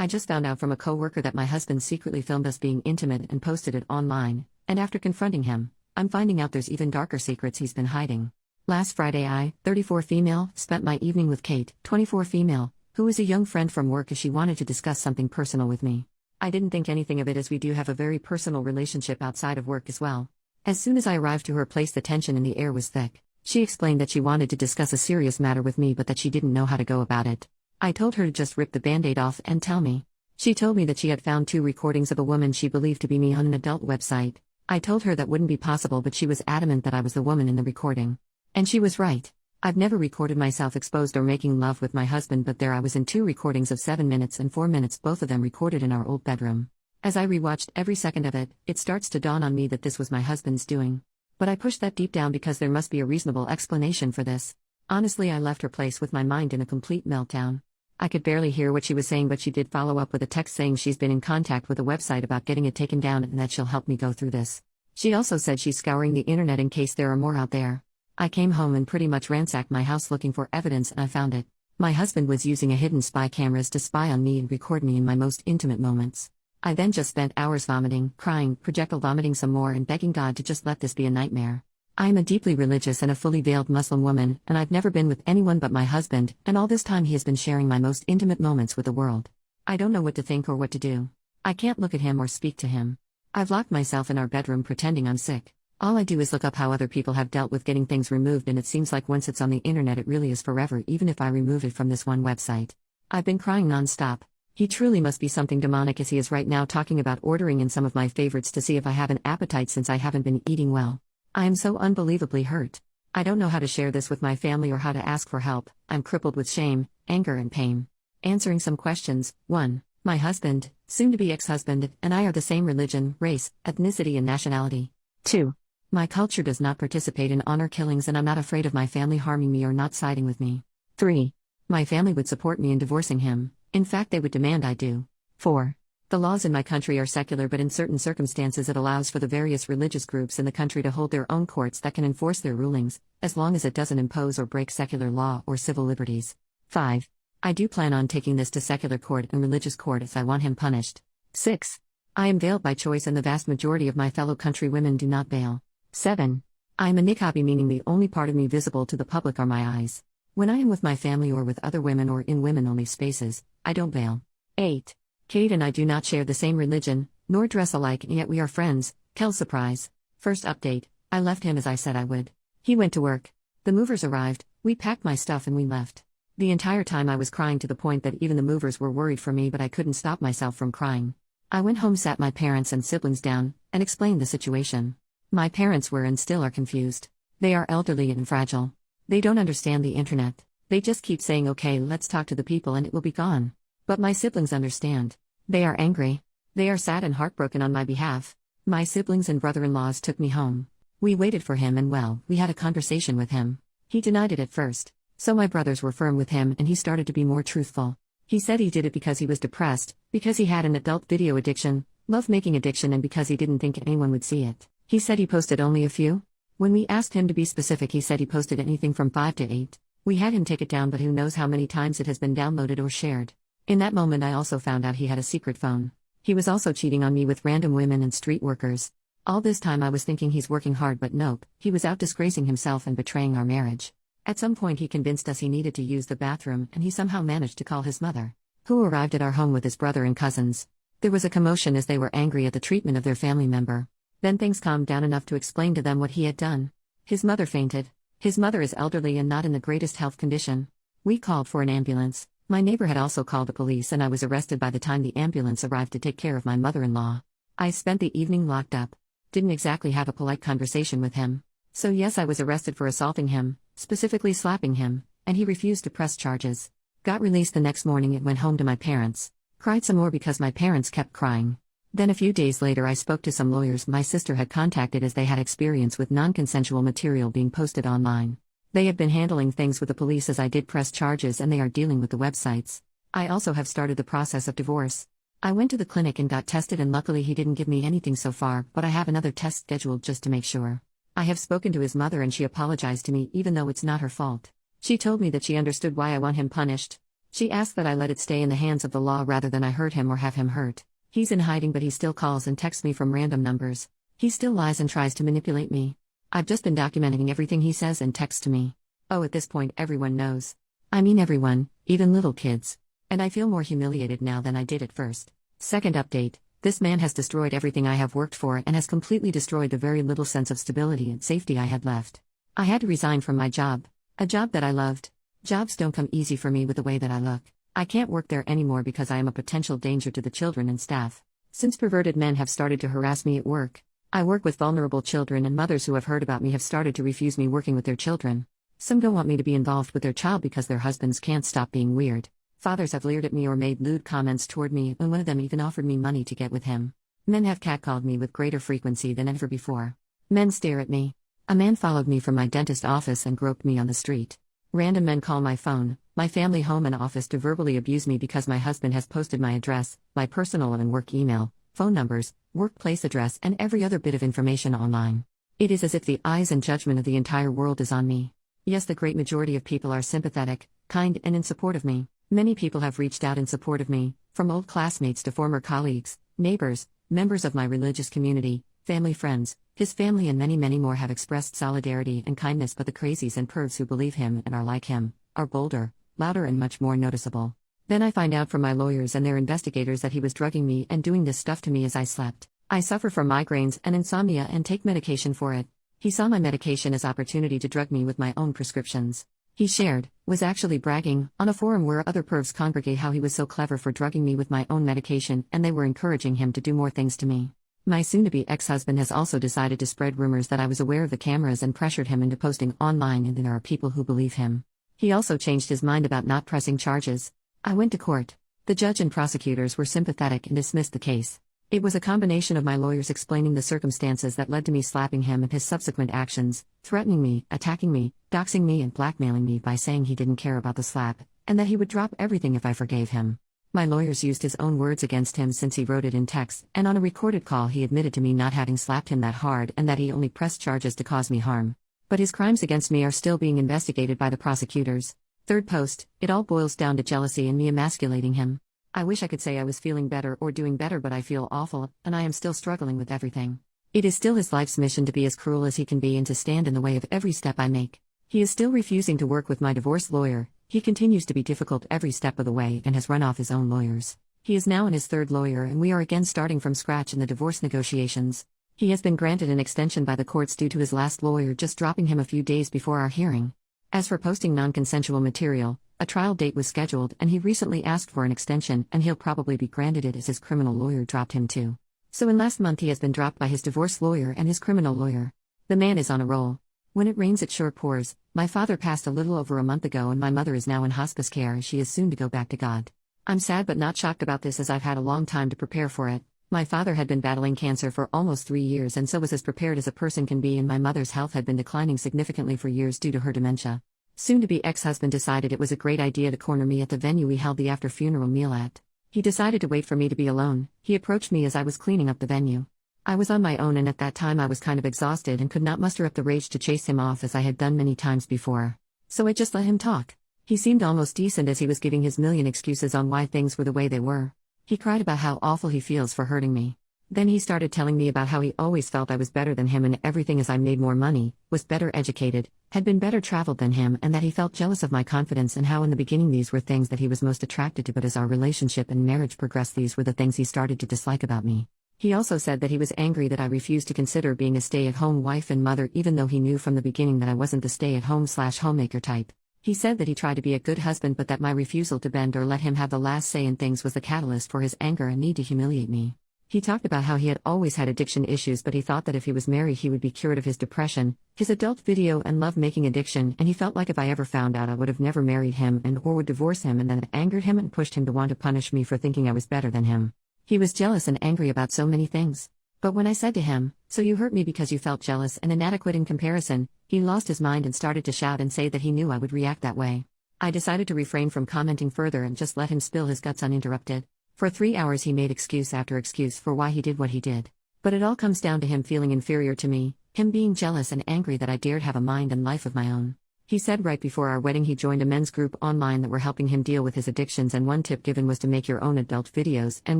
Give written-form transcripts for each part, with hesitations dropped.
I just found out from a coworker that my husband secretly filmed us being intimate and posted it online, and after confronting him, I'm finding out there's even darker secrets he's been hiding. Last Friday I, 34 female, spent my evening with Kate, 24 female, who is a young friend from work as she wanted to discuss something personal with me. I didn't think anything of it as we do have a very personal relationship outside of work as well. As soon as I arrived to her place the tension in the air was thick. She explained that she wanted to discuss a serious matter with me but that she didn't know how to go about it. I told her to just rip the band-aid off and tell me. She told me that she had found 2 recordings of a woman she believed to be me on an adult website. I told her that wouldn't be possible but she was adamant that I was the woman in the recording. And she was right. I've never recorded myself exposed or making love with my husband but there I was in 2 recordings of 7 minutes and 4 minutes, both of them recorded in our old bedroom. As I rewatched every second of it, it starts to dawn on me that this was my husband's doing. But I pushed that deep down because there must be a reasonable explanation for this. Honestly, I left her place with my mind in a complete meltdown. I could barely hear what she was saying but she did follow up with a text saying she's been in contact with a website about getting it taken down and that she'll help me go through this. She also said she's scouring the internet in case there are more out there. I came home and pretty much ransacked my house looking for evidence and I found it. My husband was using a hidden spy cameras to spy on me and record me in my most intimate moments. I then just spent hours vomiting, crying, projectile vomiting some more and begging God to just let this be a nightmare. I am a deeply religious and a fully veiled Muslim woman, and I've never been with anyone but my husband, and all this time he has been sharing my most intimate moments with the world. I don't know what to think or what to do. I can't look at him or speak to him. I've locked myself in our bedroom pretending I'm sick. All I do is look up how other people have dealt with getting things removed and it seems like once it's on the internet it really is forever even if I remove it from this one website. I've been crying non-stop. He truly must be something demonic as he is right now talking about ordering in some of my favorites to see if I have an appetite since I haven't been eating well. I am so unbelievably hurt. I don't know how to share this with my family or how to ask for help. I'm crippled with shame, anger and pain. Answering some questions. 1. My husband, soon-to-be ex-husband, and I are the same religion, race, ethnicity and nationality. 2. My culture does not participate in honor killings and I'm not afraid of my family harming me or not siding with me. 3. My family would support me in divorcing him. In fact, they would demand I do. 4. The laws in my country are secular but in certain circumstances it allows for the various religious groups in the country to hold their own courts that can enforce their rulings, as long as it doesn't impose or break secular law or civil liberties. 5. I do plan on taking this to secular court and religious court as I want him punished. 6. I am veiled by choice and the vast majority of my fellow countrywomen do not veil. 7. I am a niqabi, meaning the only part of me visible to the public are my eyes. When I am with my family or with other women or in women-only spaces, I don't veil. 8. Kate and I do not share the same religion, nor dress alike and yet we are friends. Kel surprise. First update, I left him as I said I would. He went to work. The movers arrived, we packed my stuff and we left. The entire time I was crying to the point that even the movers were worried for me but I couldn't stop myself from crying. I went home, sat my parents and siblings down, and explained the situation. My parents were and still are confused. They are elderly and fragile. They don't understand the internet. They just keep saying okay, let's talk to the people and it will be gone. But my siblings understand. They are angry. They are sad and heartbroken on my behalf. My siblings and brother-in-laws took me home. We waited for him and well, we had a conversation with him. He denied it at first. So my brothers were firm with him and he started to be more truthful. He said he did it because he was depressed, because he had an adult video addiction, love-making addiction and because he didn't think anyone would see it. He said he posted only a few. When we asked him to be specific he said he posted anything from 5 to 8. We had him take it down but who knows how many times it has been downloaded or shared. In that moment I also found out he had a secret phone. He was also cheating on me with random women and street workers. All this time I was thinking he's working hard but nope, he was out disgracing himself and betraying our marriage. At some point he convinced us he needed to use the bathroom and he somehow managed to call his mother, who arrived at our home with his brother and cousins. There was a commotion as they were angry at the treatment of their family member. Then things calmed down enough to explain to them what he had done. His mother fainted. His mother is elderly and not in the greatest health condition. We called for an ambulance. My neighbor had also called the police and I was arrested by the time the ambulance arrived to take care of my mother-in-law. I spent the evening locked up. Didn't exactly have a polite conversation with him. So yes, I was arrested for assaulting him, specifically slapping him, and he refused to press charges. Got released the next morning and went home to my parents. Cried some more because my parents kept crying. Then a few days later I spoke to some lawyers my sister had contacted as they had experience with non-consensual material being posted online. They have been handling things with the police as I did press charges and they are dealing with the websites. I also have started the process of divorce. I went to the clinic and got tested and luckily he didn't give me anything so far, but I have another test scheduled just to make sure. I have spoken to his mother and she apologized to me even though it's not her fault. She told me that she understood why I want him punished. She asked that I let it stay in the hands of the law rather than I hurt him or have him hurt. He's in hiding, but he still calls and texts me from random numbers. He still lies and tries to manipulate me. I've just been documenting everything he says and texts to me. Oh, at this point everyone knows. I mean everyone, even little kids. And I feel more humiliated now than I did at first. Second update, this man has destroyed everything I have worked for and has completely destroyed the very little sense of stability and safety I had left. I had to resign from my job. A job that I loved. Jobs don't come easy for me with the way that I look. I can't work there anymore because I am a potential danger to the children and staff. Since perverted men have started to harass me at work, I work with vulnerable children, and mothers who have heard about me have started to refuse me working with their children. Some don't want me to be involved with their child because their husbands can't stop being weird. Fathers have leered at me or made lewd comments toward me, and one of them even offered me money to get with him. Men have catcalled me with greater frequency than ever before. Men stare at me. A man followed me from my dentist office and groped me on the street. Random men call my phone, my family home and office to verbally abuse me because my husband has posted my address, my personal and work email, phone numbers, workplace address, and every other bit of information online. It is as if the eyes and judgment of the entire world is on me. Yes, the great majority of people are sympathetic, kind, and in support of me. Many people have reached out in support of me, from old classmates to former colleagues, neighbors, members of my religious community, family friends, his family, and many, many more have expressed solidarity and kindness, but the crazies and pervs who believe him and are like him are bolder, louder, and much more noticeable. Then I find out from my lawyers and their investigators that he was drugging me and doing this stuff to me as I slept. I suffer from migraines and insomnia and take medication for it. He saw my medication as opportunity to drug me with my own prescriptions. He shared, was actually bragging, on a forum where other pervs congregate how he was so clever for drugging me with my own medication, and they were encouraging him to do more things to me. My soon-to-be ex-husband has also decided to spread rumors that I was aware of the cameras and pressured him into posting online, and there are people who believe him. He also changed his mind about not pressing charges. I went to court. The judge and prosecutors were sympathetic and dismissed the case. It was a combination of my lawyers explaining the circumstances that led to me slapping him and his subsequent actions, threatening me, attacking me, doxing me, and blackmailing me by saying he didn't care about the slap, and that he would drop everything if I forgave him. My lawyers used his own words against him since he wrote it in text, and on a recorded call he admitted to me not having slapped him that hard and that he only pressed charges to cause me harm. But his crimes against me are still being investigated by the prosecutors. Third post, it all boils down to jealousy and me emasculating him. I wish I could say I was feeling better or doing better, but I feel awful, and I am still struggling with everything. It is still his life's mission to be as cruel as he can be and to stand in the way of every step I make. He is still refusing to work with my divorce lawyer. He continues to be difficult every step of the way and has run off his own lawyers. He is now in his third lawyer, and we are again starting from scratch in the divorce negotiations. He has been granted an extension by the courts due to his last lawyer just dropping him a few days before our hearing. As for posting non-consensual material, a trial date was scheduled, and he recently asked for an extension, and he'll probably be granted it as his criminal lawyer dropped him too. So in last month he has been dropped by his divorce lawyer and his criminal lawyer. The man is on a roll. When it rains it sure pours. My father passed a little over a month ago, and my mother is now in hospice care as she is soon to go back to God. I'm sad but not shocked about this, as I've had a long time to prepare for it. My father had been battling cancer for almost 3 years and so was as prepared as a person can be, and my mother's health had been declining significantly for years due to her dementia. Soon-to-be ex-husband decided it was a great idea to corner me at the venue we held the after-funeral meal at. He decided to wait for me to be alone. He approached me as I was cleaning up the venue. I was on my own, and at that time I was kind of exhausted and could not muster up the rage to chase him off as I had done many times before. So I just let him talk. He seemed almost decent as he was giving his million excuses on why things were the way they were. He cried about how awful he feels for hurting me. Then he started telling me about how he always felt I was better than him in everything, as I made more money, was better educated, had been better traveled than him, and that he felt jealous of my confidence, and how in the beginning these were things that he was most attracted to, but as our relationship and marriage progressed these were the things he started to dislike about me. He also said that he was angry that I refused to consider being a stay-at-home wife and mother, even though he knew from the beginning that I wasn't the stay-at-home/homemaker type. He said that he tried to be a good husband, but that my refusal to bend or let him have the last say in things was the catalyst for his anger and need to humiliate me. He talked about how he had always had addiction issues, but he thought that if he was married he would be cured of his depression, his adult video and love-making addiction, and he felt like if I ever found out I would have never married him and or would divorce him, and then it angered him and pushed him to want to punish me for thinking I was better than him. He was jealous and angry about so many things. But when I said to him, "So you hurt me because you felt jealous and inadequate in comparison," he lost his mind and started to shout and say that he knew I would react that way. I decided to refrain from commenting further and just let him spill his guts uninterrupted. For 3 hours he made excuse after excuse for why he did what he did. But it all comes down to him feeling inferior to me, him being jealous and angry that I dared have a mind and life of my own. He said right before our wedding he joined a men's group online that were helping him deal with his addictions, and one tip given was to make your own adult videos and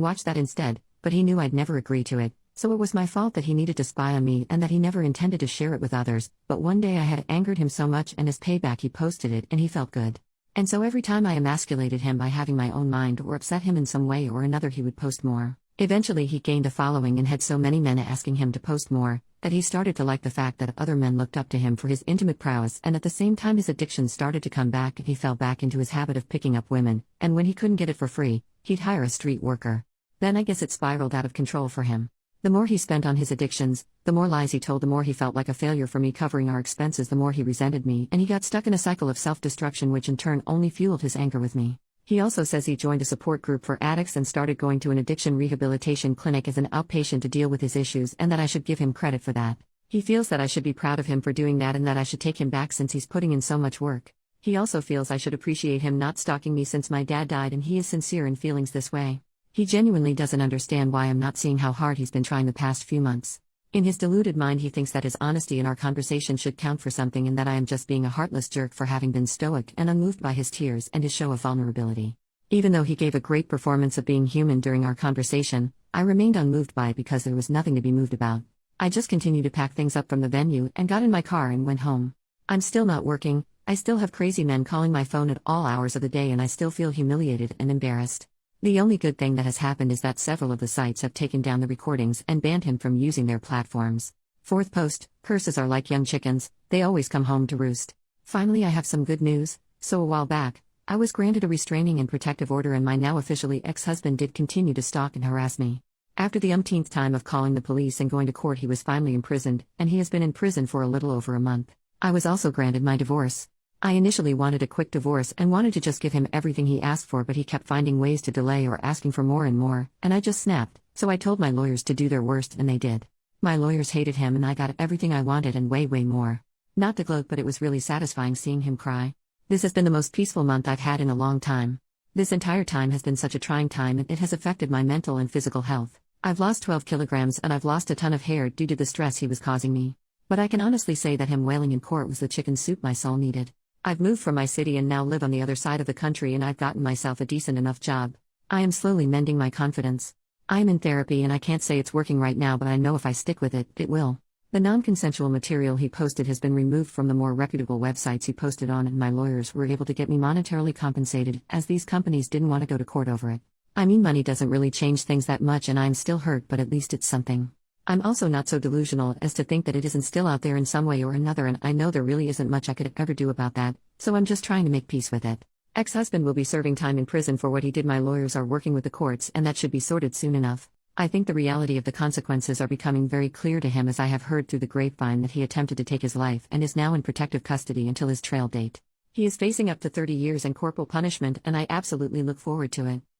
watch that instead, but he knew I'd never agree to it, so it was my fault that he needed to spy on me and that he never intended to share it with others, but one day I had angered him so much and as payback he posted it and he felt good. And so every time I emasculated him by having my own mind or upset him in some way or another he would post more. Eventually he gained a following and had so many men asking him to post more, that he started to like the fact that other men looked up to him for his intimate prowess, and at the same time his addiction started to come back and he fell back into his habit of picking up women, and when he couldn't get it for free, he'd hire a street worker. Then I guess it spiraled out of control for him. The more he spent on his addictions, the more lies he told, the more he felt like a failure for me covering our expenses, the more he resented me, and he got stuck in a cycle of self-destruction which in turn only fueled his anger with me. He also says he joined a support group for addicts and started going to an addiction rehabilitation clinic as an outpatient to deal with his issues, and that I should give him credit for that. He feels that I should be proud of him for doing that and that I should take him back since he's putting in so much work. He also feels I should appreciate him not stalking me since my dad died, and he is sincere in feelings this way. He genuinely doesn't understand why I'm not seeing how hard he's been trying the past few months. In his deluded mind he thinks that his honesty in our conversation should count for something and that I am just being a heartless jerk for having been stoic and unmoved by his tears and his show of vulnerability. Even though he gave a great performance of being human during our conversation, I remained unmoved by it because there was nothing to be moved about. I just continued to pack things up from the venue and got in my car and went home. I'm still not working, I still have crazy men calling my phone at all hours of the day, and I still feel humiliated and embarrassed. The only good thing that has happened is that several of the sites have taken down the recordings and banned him from using their platforms. Fourth post, curses are like young chickens, they always come home to roost. Finally I have some good news. So a while back, I was granted a restraining and protective order, and my now officially ex-husband did continue to stalk and harass me. After the umpteenth time of calling the police and going to court he was finally imprisoned, and he has been in prison for a little over a month. I was also granted my divorce. I initially wanted a quick divorce and wanted to just give him everything he asked for, but he kept finding ways to delay or asking for more and more, and I just snapped, so I told my lawyers to do their worst and they did. My lawyers hated him and I got everything I wanted and way more. Not to gloat, but it was really satisfying seeing him cry. This has been the most peaceful month I've had in a long time. This entire time has been such a trying time and it has affected my mental and physical health. I've lost 12 kilograms and I've lost a ton of hair due to the stress he was causing me. But I can honestly say that him wailing in court was the chicken soup my soul needed. I've moved from my city and now live on the other side of the country, and I've gotten myself a decent enough job. I am slowly mending my confidence. I am in therapy and I can't say it's working right now, but I know if I stick with it, it will. The non-consensual material he posted has been removed from the more reputable websites he posted on, and my lawyers were able to get me monetarily compensated, as these companies didn't want to go to court over it. I mean, money doesn't really change things that much and I'm still hurt, but at least it's something. I'm also not so delusional as to think that it isn't still out there in some way or another, and I know there really isn't much I could ever do about that, so I'm just trying to make peace with it. Ex-husband will be serving time in prison for what he did. My lawyers are working with the courts and that should be sorted soon enough. I think the reality of the consequences are becoming very clear to him, as I have heard through the grapevine that he attempted to take his life and is now in protective custody until his trial date. He is facing up to 30 years and corporal punishment, and I absolutely look forward to it.